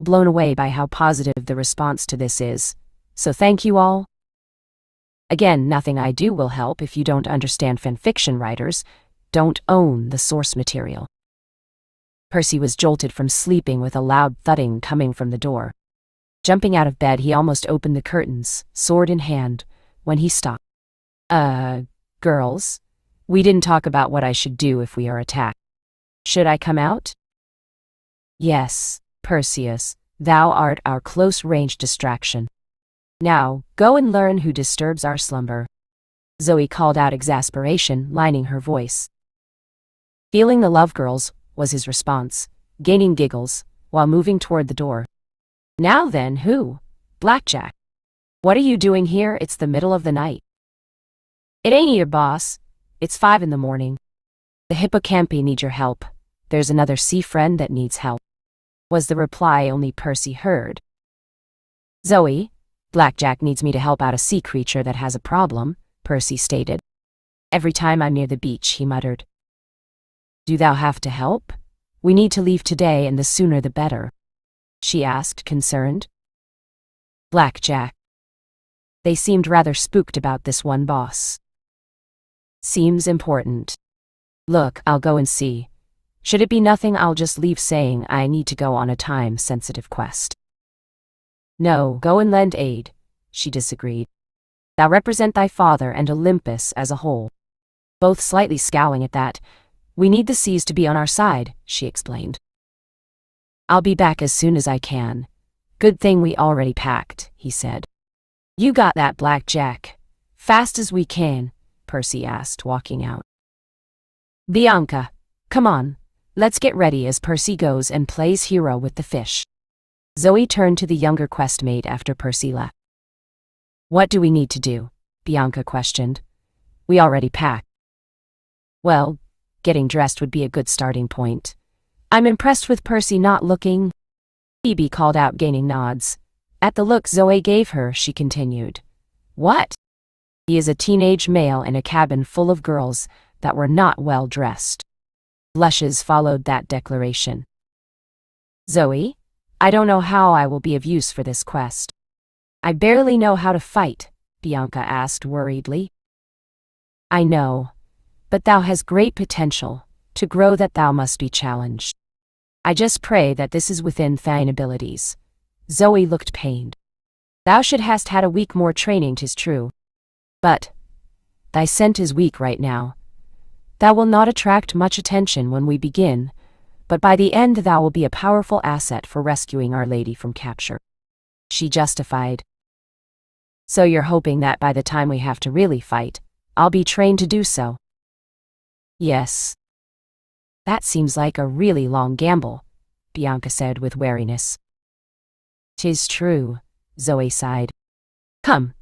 blown away by how positive the response to this is. So thank you all. Again, nothing I do will help if you don't understand fanfiction writers. Don't own the source material. Percy was jolted from sleeping with a loud thudding coming from the door. Jumping out of bed, he almost opened the curtains, sword in hand, when he stopped. Girls, we didn't talk about what I should do if we are attacked. Should I come out? Yes, Perseus, thou art our close-range distraction. Now, go and learn who disturbs our slumber. Zoe called out, exasperation lining her voice. Feeling the love, girls, was his response, gaining giggles, while moving toward the door. Now then, who? Blackjack. What are you doing here? It's the middle of the night. It ain't your boss. It's 5 in the morning. The hippocampi need your help. There's another sea friend that needs help, was the reply only Percy heard. Zoe, Blackjack needs me to help out a sea creature that has a problem, Percy stated. Every time I'm near the beach, he muttered. Do thou have to help? We need to leave today, and the sooner the better, she asked, concerned. Blackjack. They seemed rather spooked about this one boss. Seems important. Look, I'll go and see. Should it be nothing, I'll just leave saying I need to go on a time-sensitive quest. No, go and lend aid, she disagreed. Thou represent thy father and Olympus as a whole. Both slightly scowling at that. We need the seas to be on our side, she explained. I'll be back as soon as I can. Good thing we already packed, he said. You got that, Blackjack? Fast as we can, Percy asked, walking out. Bianca, come on, let's get ready as Percy goes and plays hero with the fish. Zoe turned to the younger questmate after Percy left. What do we need to do? Bianca questioned. We already packed. Well, getting dressed would be a good starting point. I'm impressed with Percy not looking. Phoebe called out, gaining nods. At the look Zoe gave her, she continued. What? He is a teenage male in a cabin full of girls that were not well dressed. Blushes followed that declaration. Zoe, I don't know how I will be of use for this quest. I barely know how to fight, Bianca asked worriedly. I know, but thou hast great potential. To grow that thou must be challenged. I just pray that this is within thine abilities. Zoe looked pained. Thou should hast had a week more training, 'tis true. But thy scent is weak right now. Thou will not attract much attention when we begin, but by the end thou will be a powerful asset for rescuing Our Lady from capture, she justified. So you're hoping that by the time we have to really fight, I'll be trained to do so? Yes. That seems like a really long gamble, Bianca said with wariness. 'Tis true, Zoe sighed. Come,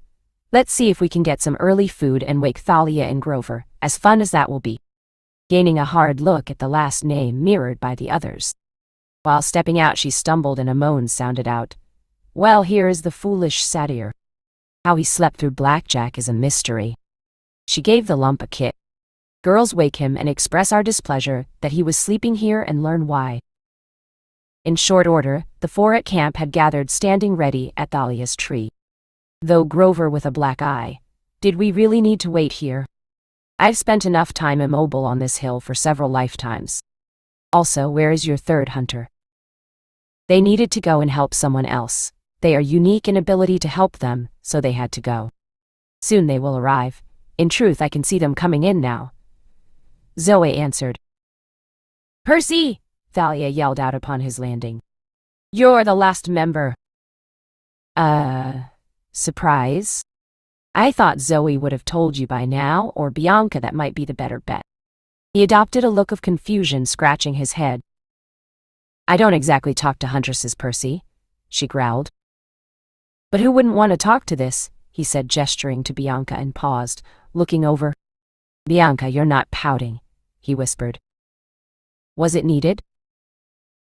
let's see if we can get some early food and wake Thalia and Grover, as fun as that will be. Gaining a hard look at the last name mirrored by the others. While stepping out, she stumbled and a moan sounded out. Well, here is the foolish satyr. How he slept through Blackjack is a mystery. She gave the lump a kick. Girls, wake him and express our displeasure that he was sleeping here and learn why. In short order, the 4 at camp had gathered, standing ready at Thalia's tree. Though Grover with a black eye, did we really need to wait here? I've spent enough time immobile on this hill for several lifetimes. Also, where is your 3rd hunter? They needed to go and help someone else. They are unique in ability to help them, so they had to go. Soon they will arrive. In truth, I can see them coming in now. Zoe answered. Percy! Thalia yelled out upon his landing. You're the last member. Surprise? I thought Zoe would have told you by now, or Bianca. That might be the better bet. He adopted a look of confusion, scratching his head. I don't exactly talk to huntresses, Percy, she growled. But who wouldn't want to talk to this? He said, gesturing to Bianca, and paused, looking over. Bianca, you're not pouting, he whispered. Was it needed?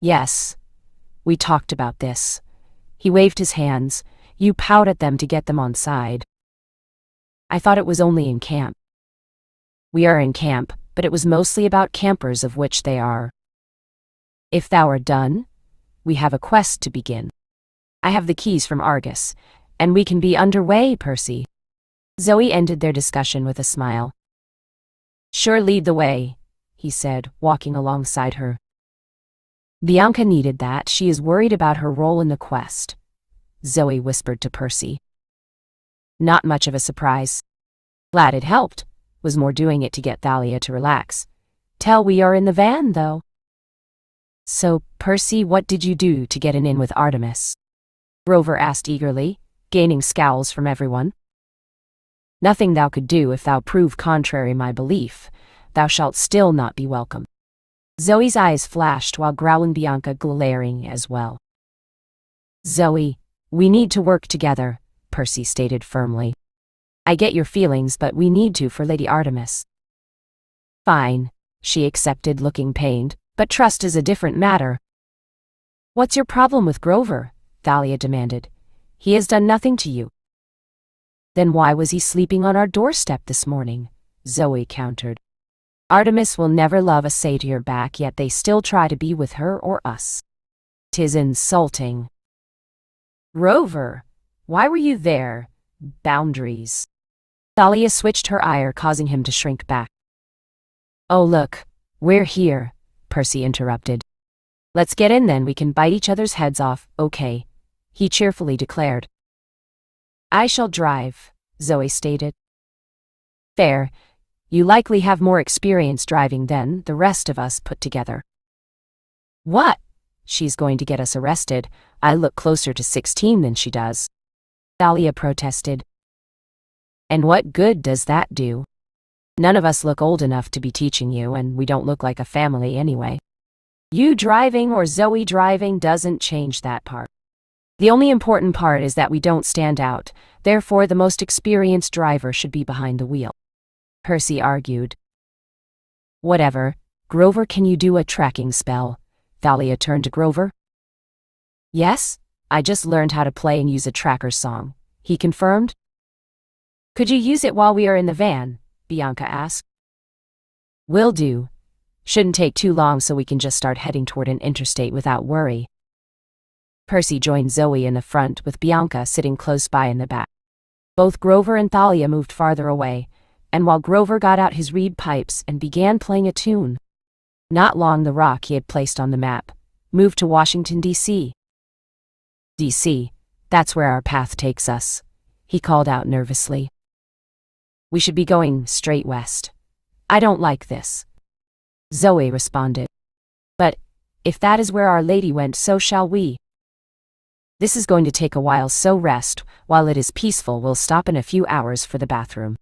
Yes. We talked about this. He waved his hands. You pout at them to get them on side. I thought it was only in camp. We are in camp, but it was mostly about campers, of which they are. If thou are done, we have a quest to begin. I have the keys from Argus, and we can be underway, Percy. Zoe ended their discussion with a smile. Sure, lead the way, he said, walking alongside her. Bianca needed that. She is worried about her role in the quest, Zoe whispered to Percy. Not much of a surprise. Glad it helped, was more doing it to get Thalia to relax. Tell we are in the van, though. So, Percy, what did you do to get an in with Artemis? Grover asked eagerly, gaining scowls from everyone. Nothing thou could do if thou prove contrary my belief. Thou shalt still not be welcome. Zoe's eyes flashed while growling, Bianca glaring as well. Zoe, we need to work together, Percy stated firmly. I get your feelings, but we need to for Lady Artemis. Fine, she accepted, looking pained, but trust is a different matter. What's your problem with Grover? Thalia demanded. He has done nothing to you. Then why was he sleeping on our doorstep this morning? Zoe countered. Artemis will never love a satyr back, yet they still try to be with her or us. 'Tis insulting. Grover, why were you there? Boundaries. Thalia switched her ire, causing him to shrink back. Oh look, we're here, Percy interrupted. Let's get in then, we can bite each other's heads off, okay, he cheerfully declared. I shall drive, Zoe stated. Fair, you likely have more experience driving than the rest of us put together. What? She's going to get us arrested. I look closer to 16 than she does. Thalia protested. And what good does that do? None of us look old enough to be teaching you, and we don't look like a family anyway. You driving or Zoe driving doesn't change that part. The only important part is that we don't stand out, therefore the most experienced driver should be behind the wheel. Percy argued. Whatever. Grover, can you do a tracking spell? Thalia turned to Grover. Yes, I just learned how to play and use a tracker song, he confirmed. Could you use it while we are in the van? Bianca asked. Will do. Shouldn't take too long, so we can just start heading toward an interstate without worry. Percy joined Zoe in the front, with Bianca sitting close by in the back. Both Grover and Thalia moved farther away, and while Grover got out his reed pipes and began playing a tune. Not long, the rock he had placed on the map moved to Washington, D.C. D.C., that's where our path takes us, he called out nervously. We should be going straight west. I don't like this. Zoe responded. But if that is where Our Lady went, so shall we. This is going to take a while, so rest. While it is peaceful, we'll stop in a few hours for the bathroom.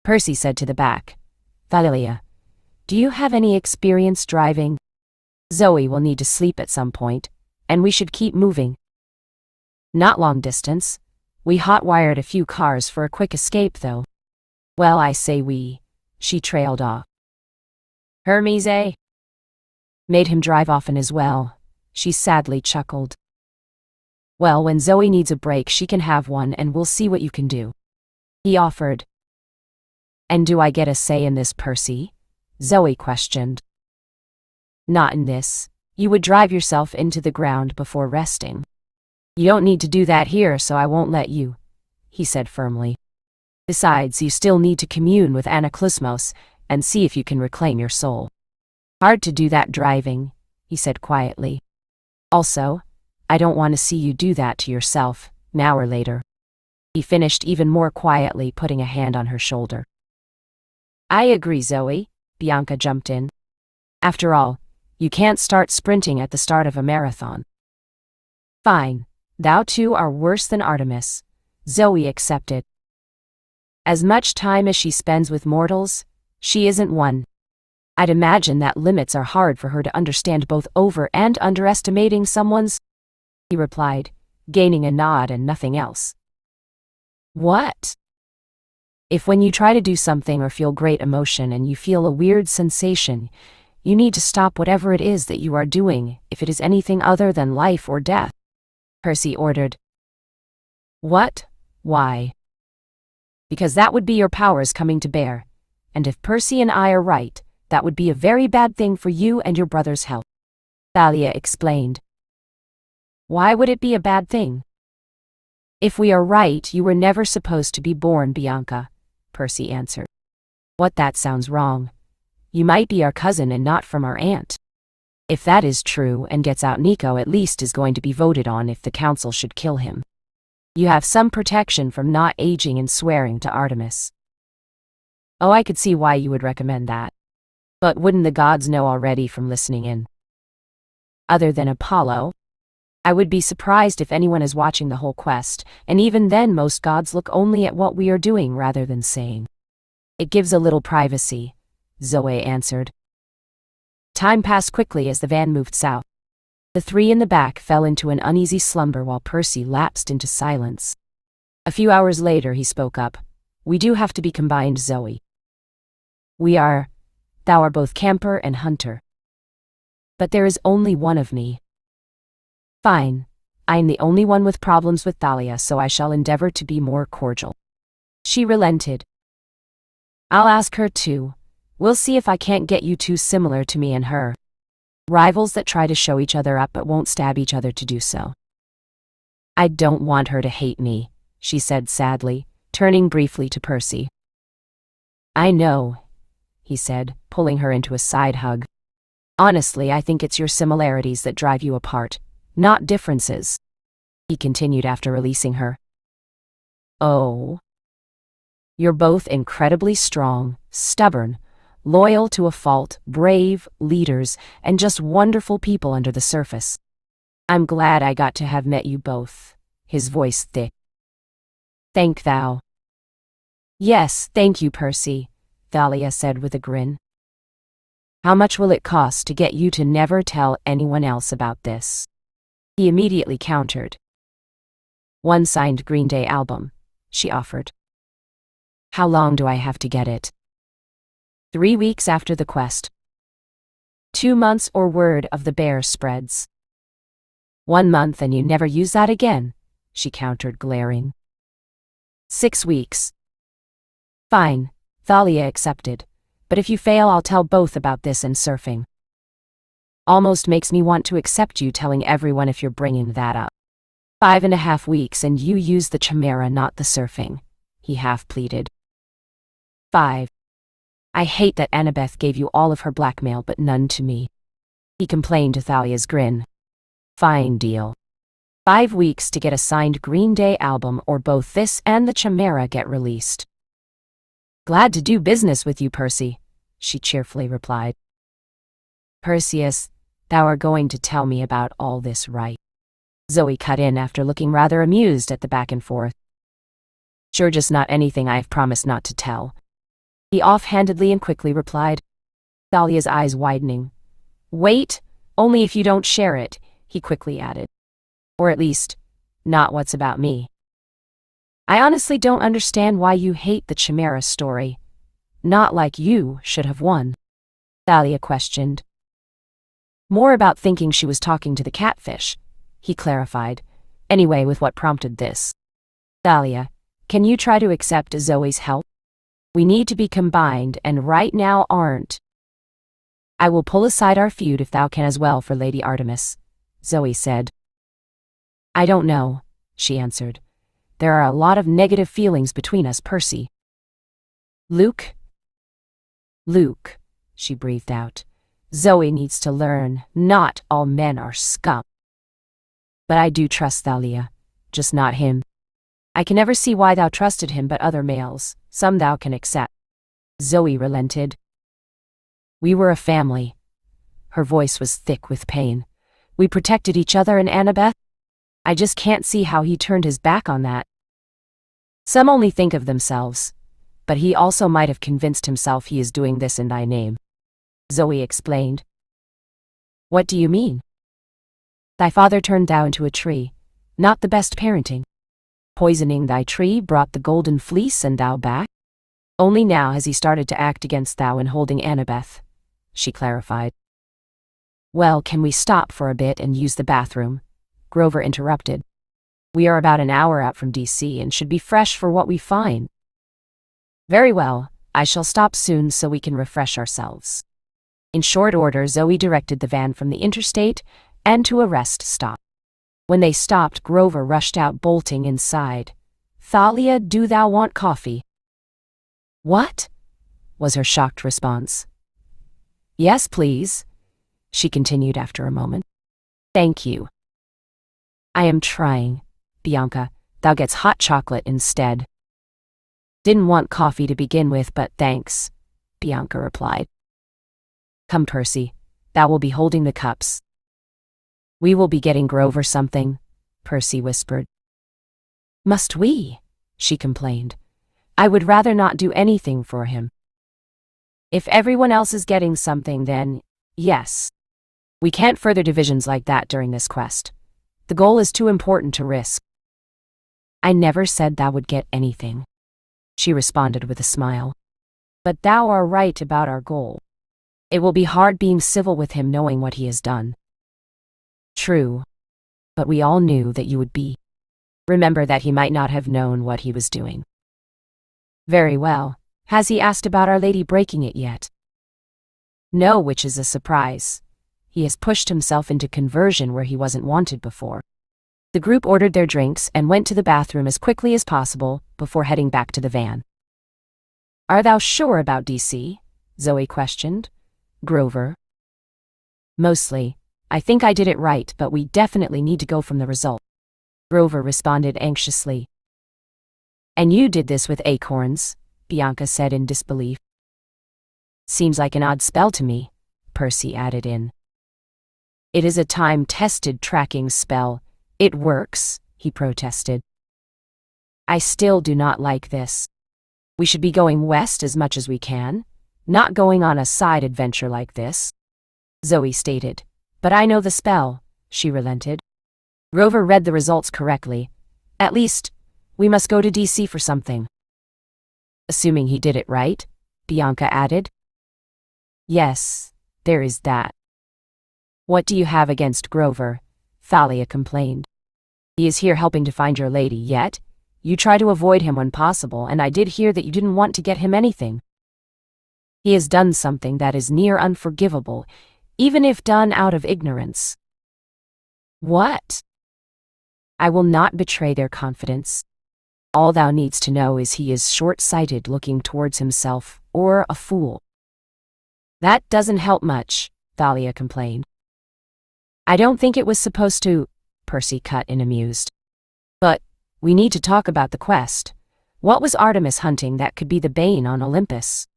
Percy said to the back. Thalia, do you have any experience driving? Zoe will need to sleep at some point, and we should keep moving. Not long distance. We hot-wired a few cars for a quick escape, though. Well, I say we. She trailed off. Hermes, eh? Made him drive often as well. She sadly chuckled. Well, when Zoe needs a break, she can have one, and we'll see what you can do. He offered. And do I get a say in this, Percy? Zoe questioned. Not in this. You would drive yourself into the ground before resting. You don't need to do that here, so I won't let you, he said firmly. Besides, you still need to commune with Anaklusmos and see if you can reclaim your soul. Hard to do that driving, he said quietly. Also, I don't want to see you do that to yourself, now or later. He finished even more quietly, putting a hand on her shoulder. I agree, Zoe, Bianca jumped in. After all, you can't start sprinting at the start of a marathon. Fine, thou two are worse than Artemis, Zoe accepted. As much time as she spends with mortals, she isn't one. I'd imagine that limits are hard for her to understand, both over and underestimating someone's, he replied, gaining a nod and nothing else. What? If when you try to do something or feel great emotion and you feel a weird sensation, you need to stop whatever it is that you are doing, if it is anything other than life or death, Percy ordered. What? Why? Because that would be your powers coming to bear, and if Percy and I are right, that would be a very bad thing for you and your brother's health, Thalia explained. Why would it be a bad thing? If we are right, you were never supposed to be born, Bianca, Percy answered. What, that sounds wrong. You might be our cousin and not from our aunt. If that is true and gets out, Nico at least is going to be voted on if the council should kill him. You have some protection from not aging and swearing to Artemis. Oh, I could see why you would recommend that. But wouldn't the gods know already from listening in? Other than Apollo, I would be surprised if anyone is watching the whole quest, and even then most gods look only at what we are doing rather than saying. It gives a little privacy, Zoe answered. Time passed quickly as the van moved south. The three in the back fell into an uneasy slumber while Percy lapsed into silence. A few hours later he spoke up. We do have to be combined, Zoe. We are. Thou are both camper and hunter. But there is only one of me. Fine. I am the only one with problems with Thalia, so I shall endeavor to be more cordial. She relented. I'll ask her too. We'll see if I can't get you two similar to me and her. Rivals that try to show each other up but won't stab each other to do so. I don't want her to hate me, she said sadly, turning briefly to Percy. I know, he said, pulling her into a side hug. Honestly, I think it's your similarities that drive you apart, not differences, he continued after releasing her. Oh. You're both incredibly strong, stubborn, loyal to a fault, brave, leaders, and just wonderful people under the surface. I'm glad I got to have met you both, his voice thick. Thank thou. Yes, thank you, Percy, Thalia said with a grin. How much will it cost to get you to never tell anyone else about this? He immediately countered. One signed Green Day album, she offered. How long do I have to get it? 3 weeks after the quest. 2 months or word of the bear spreads. 1 month and you never use that again, she countered, glaring. 6 weeks. Fine, Thalia accepted, but if you fail I'll tell both about this and surfing. Almost makes me want to accept you telling everyone if you're bringing that up. 5.5 weeks and you use the chimera, not the surfing, he half pleaded. 5. I hate that Annabeth gave you all of her blackmail but none to me, he complained to Thalia's grin. Fine deal. 5 weeks to get a signed Green Day album or both this and the chimera get released. Glad to do business with you, Percy, she cheerfully replied. Perseus, thou are going to tell me about all this, right? Zoe cut in after looking rather amused at the back and forth. Sure, just not anything I've promised not to tell, he offhandedly and quickly replied, Thalia's eyes widening. Wait, only if you don't share it, he quickly added. Or at least, not what's about me. I honestly don't understand why you hate the chimera story. Not like you should have won, Thalia questioned. More about thinking she was talking to the catfish, he clarified, anyway with what prompted this. Thalia, can you try to accept Zoe's help? We need to be combined and right now aren't. I will pull aside our feud if thou can as well for Lady Artemis, Zoe said. I don't know, she answered. There are a lot of negative feelings between us, Percy. Luke, she breathed out. Zoe needs to learn, not all men are scum. But I do trust Thalia, just not him. I can never see why thou trusted him but other males, some thou can accept. Zoe relented. We were a family. Her voice was thick with pain. We protected each other and Annabeth. I just can't see how he turned his back on that. Some only think of themselves, but he also might have convinced himself he is doing this in thy name, Zoe explained. What do you mean? Thy father turned thou into a tree, not the best parenting. Poisoning thy tree brought the golden fleece and thou back. Only now has he started to act against thou in holding Annabeth, she clarified. Well, can we stop for a bit and use the bathroom? Grover interrupted. We are about an hour out from DC and should be fresh for what we find. Very well, I shall stop soon so we can refresh ourselves. In short order, Zoe directed the van from the interstate and to a rest stop. When they stopped, Grover rushed out, bolting inside. "Thalia, do thou want coffee?" "What?" was her shocked response. "Yes, please," she continued after a moment. "Thank you." "I am trying, Bianca. Thou gets hot chocolate instead." "Didn't want coffee to begin with, but thanks," Bianca replied. "Come, Percy, thou will be holding the cups." "We will be getting Grover something," Percy whispered. "Must we?" she complained. "I would rather not do anything for him." "If everyone else is getting something, then yes. We can't further divisions like that during this quest. The goal is too important to risk." "I never said thou would get anything," she responded with a smile. "But thou are right about our goal. It will be hard being civil with him knowing what he has done." "True. But we all knew that you would be. Remember that he might not have known what he was doing." "Very well. Has he asked about Our Lady breaking it yet?" "No, which is a surprise. He has pushed himself into conversion where he wasn't wanted before." The group ordered their drinks and went to the bathroom as quickly as possible before heading back to the van. "Are thou sure about DC?" Zoe questioned. "Grover?" "Mostly. I think I did it right, but we definitely need to go from the result," Grover responded anxiously. "And you did this with acorns," Bianca said in disbelief. "Seems like an odd spell to me," Percy added in. "It is a time-tested tracking spell. It works," he protested. "I still do not like this. We should be going west as much as we can, not going on a side adventure like this," Zoe stated. "But I know the spell," she relented. "Grover read the results correctly. At least, we must go to DC for something." "Assuming he did it right," Bianca added. "Yes, there is that." "What do you have against Grover?" Thalia complained. "He is here helping to find your lady, yet you try to avoid him when possible, and I did hear that you didn't want to get him anything. He has done something that is near unforgivable, even if done out of ignorance." "What?" "I will not betray their confidence. All thou needs to know is he is short-sighted, looking towards himself, or a fool." "That doesn't help much," Thalia complained. "I don't think it was supposed to," Percy cut in, amused. "But we need to talk about the quest. What was Artemis hunting that could be the bane on Olympus?"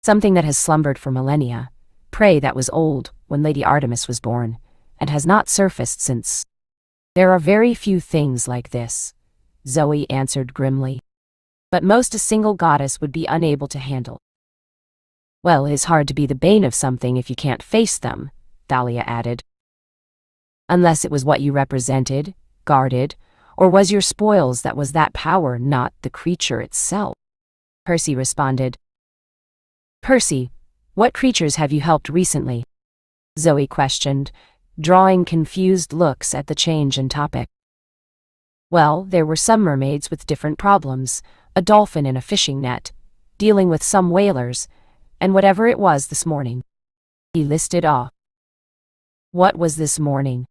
"Something that has slumbered for millennia, prey that was old when Lady Artemis was born, and has not surfaced since." "There are very few things like this," Zoe answered grimly. "But most a single goddess would be unable to handle." "Well, it is hard to be the bane of something if you can't face them," Thalia added. "Unless it was what you represented, guarded, or was your spoils that was that power, not the creature itself," Percy responded. "Percy, what creatures have you helped recently?" Zoe questioned, drawing confused looks at the change in topic. "Well, there were some mermaids with different problems, a dolphin in a fishing net, dealing with some whalers, and whatever it was this morning." He listed off. "What was this morning?"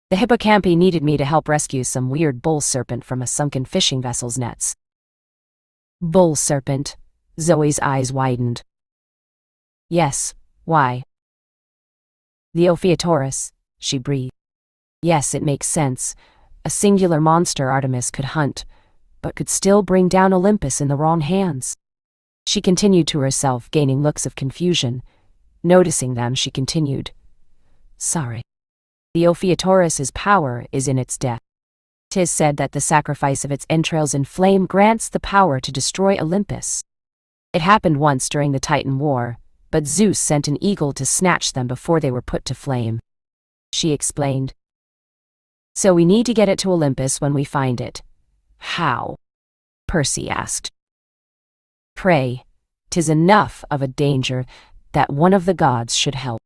"The hippocampi needed me to help rescue some weird bull serpent from a sunken fishing vessel's nets." "Bull serpent?" Zoe's eyes widened. "Yes, why?" "The Ophiutorus," she breathed. "Yes, it makes sense. A singular monster Artemis could hunt, but could still bring down Olympus in the wrong hands." She continued to herself, gaining looks of confusion. Noticing them, she continued, "Sorry. The Ophiutorus's power is in its death. 'Tis said that the sacrifice of its entrails in flame grants the power to destroy Olympus. It happened once during the Titan War, but Zeus sent an eagle to snatch them before they were put to flame," she explained. "So we need to get it to Olympus when we find it. How?" Percy asked. "Pray. 'Tis enough of a danger that one of the gods should help,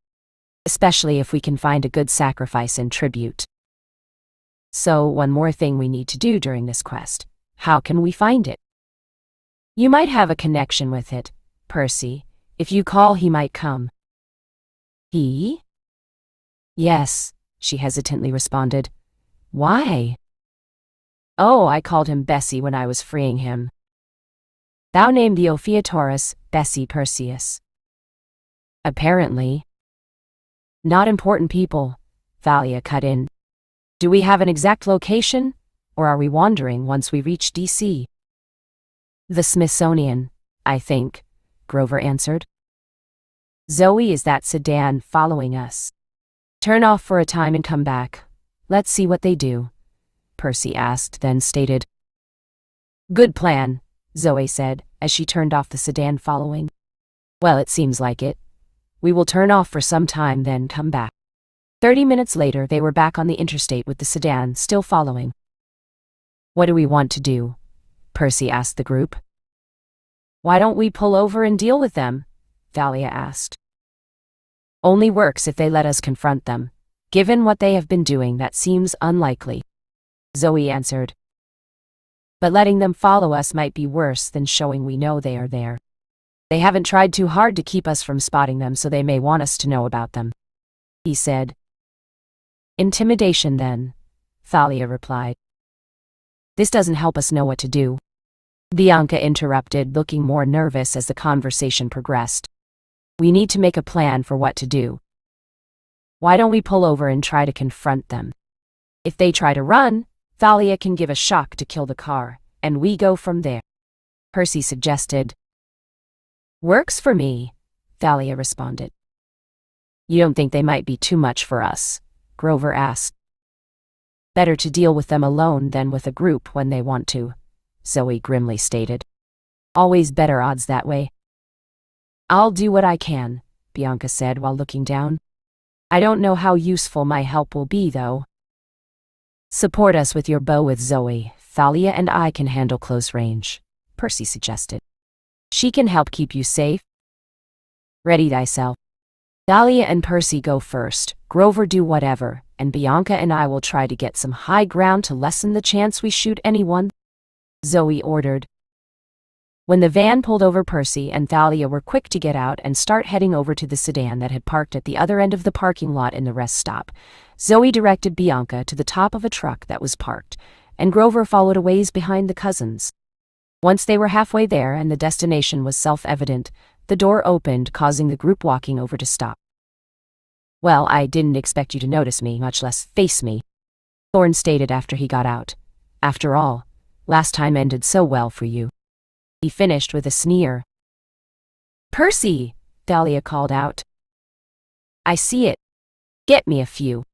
especially if we can find a good sacrifice and tribute. So one more thing we need to do during this quest. How can we find it?" "You might have a connection with it, Percy. If you call, he might come." "He?" "Yes, she hesitantly responded. Why? Oh, I called him Bessie when I was freeing him. Thou named the Ophiatorus Bessie Perseus. Apparently. Not important people, Thalia cut in. Do we have an exact location, or are we wandering once we reach DC? The Smithsonian, I think, Grover answered. Zoe, is that sedan following us? Turn off for a time and come back. Let's see what they do, Percy asked, then stated. Good plan, Zoe said, as she turned off the sedan following. Well, it seems like it. We will turn off for some time, then come back. 30 minutes later, they were back on the interstate with the sedan still following. What do we want to do? Percy asked the group. Why don't we pull over and deal with them? Thalia asked. Only works if they let us confront them. Given what they have been doing, that seems unlikely, Zoe answered. But letting them follow us might be worse than showing we know they are there. They haven't tried too hard to keep us from spotting them, so they may want us to know about them, he said. Intimidation, then, Thalia replied. This doesn't help us know what to do, Bianca interrupted, looking more nervous as the conversation progressed. We need to make a plan for what to do. Why don't we pull over and try to confront them? If they try to run, Thalia can give a shock to kill the car, and we go from there, Percy suggested. Works for me, Thalia responded. You don't think they might be too much for us? Grover asked. Better to deal with them alone than with a group when they want to, Zoe grimly stated. Always better odds that way. I'll do what I can, Bianca said while looking down. I don't know how useful my help will be, though. Support us with your bow with Zoe. Thalia and I can handle close range, Percy suggested. She can help keep you safe. Ready thyself. Thalia and Percy go first, Grover do whatever, and Bianca and I will try to get some high ground to lessen the chance we shoot anyone, Zoe ordered. When the van pulled over, Percy and Thalia were quick to get out and start heading over to the sedan that had parked at the other end of the parking lot in the rest stop. Zoe directed Bianca to the top of a truck that was parked, and Grover followed a ways behind the cousins. Once they were halfway there and the destination was self-evident, the door opened, causing the group walking over to stop. Well, I didn't expect you to notice me, much less face me, Thorne stated after he got out. After all, last time ended so well for you. He finished with a sneer. Percy, Thalia called out. I see it. Get me a few.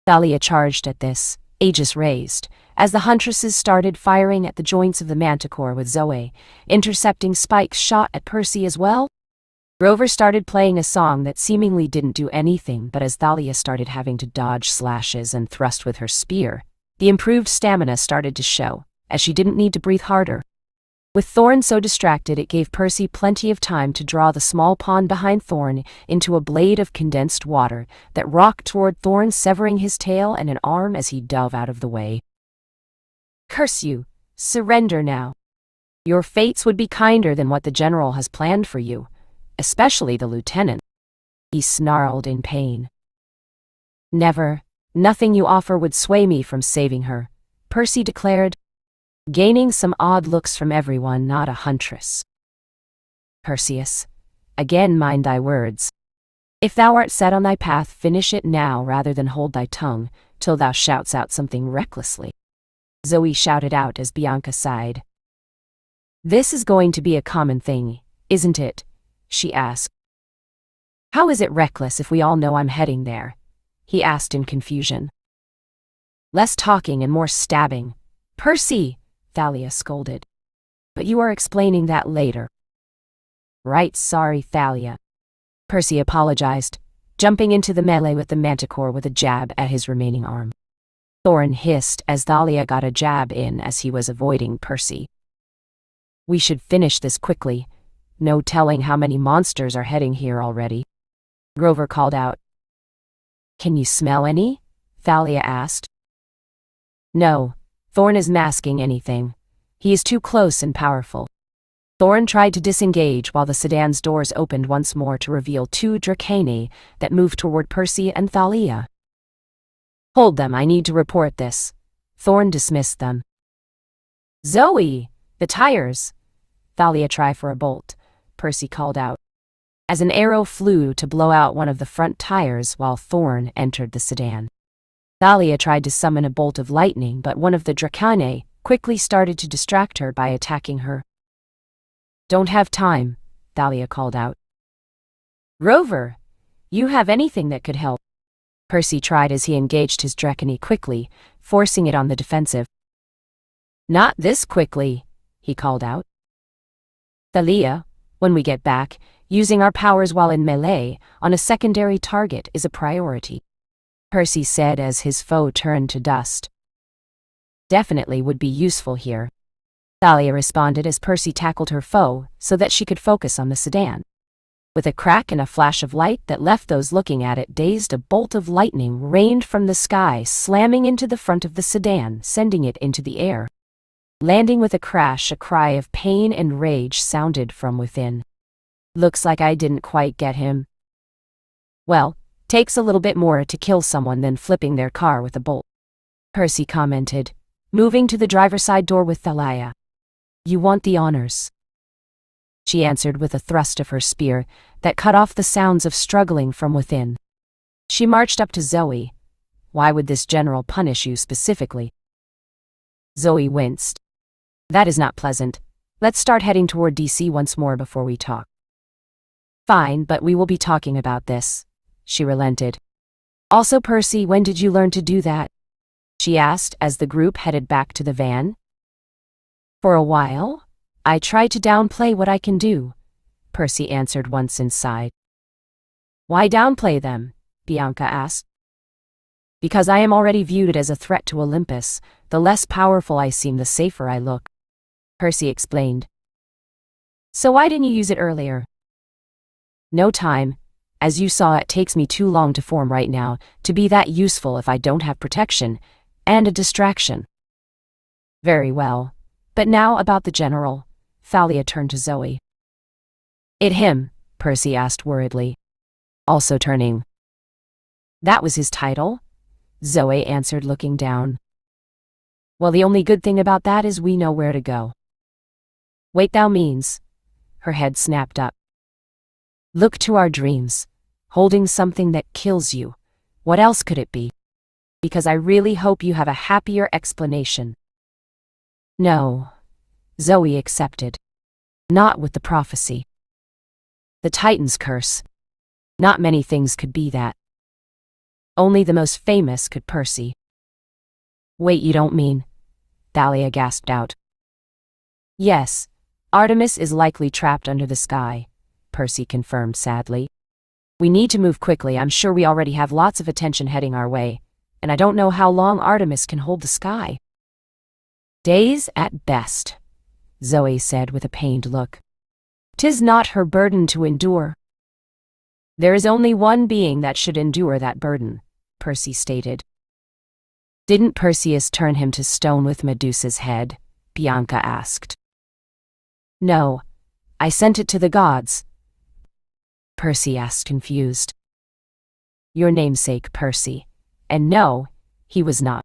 Thalia charged at this, aegis raised, as the huntresses started firing at the joints of the manticore with Zoe, intercepting spikes shot at Percy as well. Grover started playing a song that seemingly didn't do anything, but as Thalia started having to dodge slashes and thrust with her spear, the improved stamina started to show, as she didn't need to breathe harder. With Thorne so distracted, it gave Percy plenty of time to draw the small pond behind Thorne into a blade of condensed water that rocked toward Thorne, severing his tail and an arm as he dove out of the way. Curse you! Surrender now. Your fates would be kinder than what the general has planned for you, especially the lieutenant, he snarled in pain. Never, nothing you offer would sway me from saving her, Percy declared, gaining some odd looks from everyone not a huntress. Perseus, again mind thy words. If thou art set on thy path, finish it now rather than hold thy tongue till thou shouts out something recklessly, Zoe shouted out as Bianca sighed. This is going to be a common thing, isn't it? She asked. How is it reckless if we all know I'm heading there? He asked in confusion. Less talking and more stabbing. Percy! Thalia scolded. But you are explaining that later. Right, sorry, Thalia. Percy apologized, jumping into the melee with the manticore with a jab at his remaining arm. Thorne hissed as Thalia got a jab in as he was avoiding Percy. We should finish this quickly. No telling how many monsters are heading here already, Grover called out. Can you smell any? Thalia asked. No, Thorne is masking anything. He is too close and powerful. Thorne tried to disengage while the sedan's doors opened once more to reveal two Dracani that moved toward Percy and Thalia. Hold them, I need to report this. Thorn dismissed them. Zoe! The tires! Thalia, try for a bolt, Percy called out, as an arrow flew to blow out one of the front tires while Thorn entered the sedan. Thalia tried to summon a bolt of lightning, but one of the Dracanae quickly started to distract her by attacking her. Don't have time, Thalia called out. Rover, you have anything that could help? Percy tried as he engaged his Dracanae quickly, forcing it on the defensive. Not this quickly, he called out. Thalia, when we get back, using our powers while in melee on a secondary target is a priority, Percy said as his foe turned to dust. Definitely would be useful here, Thalia responded as Percy tackled her foe so that she could focus on the sedan. With a crack and a flash of light that left those looking at it dazed, a bolt of lightning rained from the sky, slamming into the front of the sedan, sending it into the air. Landing with a crash, a cry of pain and rage sounded from within. Looks like I didn't quite get him. Well, takes a little bit more to kill someone than flipping their car with a bolt, Percy commented, moving to the driver's side door with Thalia. You want the honors, she answered with a thrust of her spear that cut off the sounds of struggling from within. She marched up to Zoe. Why would this general punish you specifically? Zoe winced. That is not pleasant. Let's start heading toward DC once more before we talk. Fine, but we will be talking about this, she relented. Also, Percy, when did you learn to do that? She asked as the group headed back to the van. For a while. I try to downplay what I can do, Percy answered once inside. Why downplay them? Bianca asked. Because I am already viewed as a threat to Olympus. The less powerful I seem, the safer I look, Percy explained. So why didn't you use it earlier? No time. As you saw, it takes me too long to form right now to be that useful if I don't have protection and a distraction. Very well. But now about the general. Thalia turned to Zoe. It him? Percy asked worriedly, also turning. That was his title? Zoe answered, looking down. Well, the only good thing about that is we know where to go. Wait, thou means. Her head snapped up. Look to our dreams. Holding something that kills you. What else could it be? Because I really hope you have a happier explanation. No. Zoe accepted. Not with the prophecy. The Titan's curse. Not many things could be that. Only the most famous could, Percy. Wait, you don't mean? Thalia gasped out. Yes, Artemis is likely trapped under the sky, Percy confirmed sadly. We need to move quickly. I'm sure we already have lots of attention heading our way, and I don't know how long Artemis can hold the sky. Days at best, Zoe said with a pained look. 'Tis not her burden to endure. There is only one being that should endure that burden, Percy stated. Didn't Perseus turn him to stone with Medusa's head? Bianca asked. No, I sent it to the gods, Percy asked, confused. Your namesake, Percy. And no, he was not.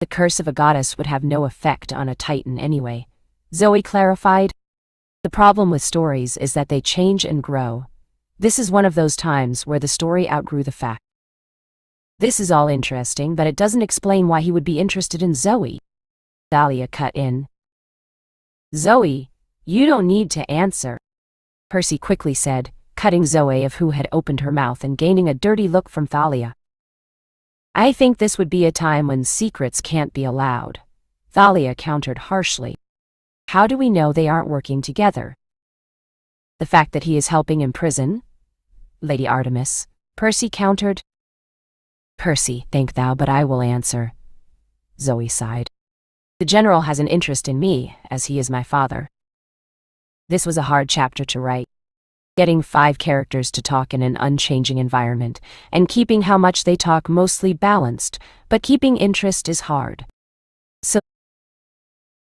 The curse of a goddess would have no effect on a Titan anyway, Zoe clarified. The problem with stories is that they change and grow. This is one of those times where the story outgrew the fact. This is all interesting, but it doesn't explain why he would be interested in Zoe. Thalia cut in. Zoe, you don't need to answer, Percy quickly said, cutting Zoe off, who had opened her mouth and gaining a dirty look from Thalia. I think this would be a time when secrets can't be allowed, Thalia countered harshly. How do we know they aren't working together? The fact that he is helping in prison? Lady Artemis, Percy countered. Percy, thank thou, but I will answer, Zoe sighed. The general has an interest in me, as he is my father. This was a hard chapter to write. Getting 5 characters to talk in an unchanging environment, and keeping how much they talk mostly balanced, but keeping interest is hard. So